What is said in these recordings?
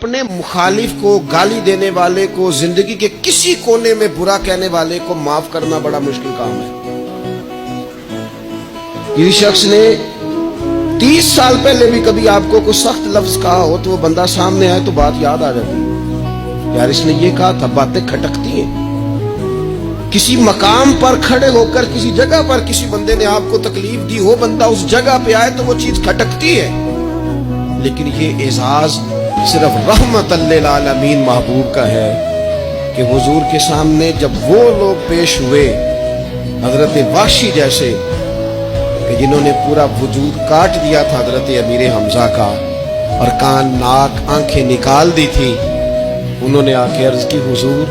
اپنے مخالف کو، گالی دینے والے کو، زندگی کے کسی کونے میں برا کہنے والے کو معاف کرنا بڑا مشکل کام ہے۔ کسی شخص نے 30 سال پہلے بھی کبھی آپ کو کوئی سخت لفظ کہا ہو تو وہ بندہ سامنے آئے تو بات یاد آ جاتی ہے، یار اس نے یہ کہا تھا۔ باتیں کھٹکتی ہیں۔ کسی مقام پر کھڑے ہو کر کسی جگہ پر کسی بندے نے آپ کو تکلیف دی ہو، بندہ اس جگہ پہ آئے تو وہ چیز کھٹکتی ہے، لیکن یہ اعزاز صرف رحمت للعالمین محبوب کا ہے کہ حضور کے سامنے جب وہ لوگ پیش ہوئے، حضرت وحشی جیسے کہ جنہوں نے پورا وجود کاٹ دیا تھا حضرت امیر حمزہ کا اور کان ناک آنکھیں نکال دی تھی، انہوں نے آ کے عرض کی حضور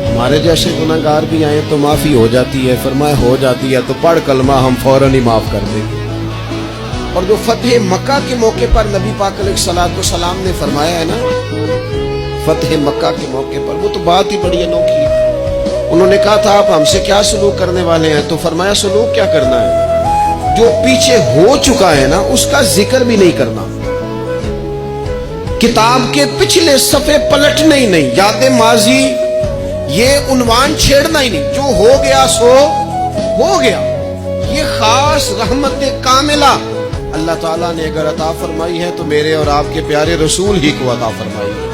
ہمارے جیسے گناہگار بھی آئیں تو معافی ہو جاتی ہے؟ فرمایا ہو جاتی ہے تو پڑھ کلمہ، ہم فوراً ہی معاف کر دیں گے۔ اور جو فتح مکہ کے موقع پر نبی پاک علیہ الصلوۃ والسلام نے فرمایا ہے نا، فتح مکہ کے موقع پر، وہ تو بات ہی بڑی انوکھی ہے۔ انہوں نے کہا تھا آپ ہم سے کیا سلوک کرنے والے ہیں؟ تو فرمایا سلوک کیا کرنا ہے؟ جو پیچھے ہو چکا ہے نا اس کا ذکر بھی نہیں کرنا، کتاب کے پچھلے صفحے پلٹنا ہی نہیں، یاد ماضی یہ عنوان چھیڑنا ہی نہیں، جو ہو گیا سو ہو گیا۔ یہ خاص رحمت کاملہ اللہ تعالیٰ نے اگر عطا فرمائی ہے تو میرے اور آپ کے پیارے رسول ہی کو عطا فرمائی ہے۔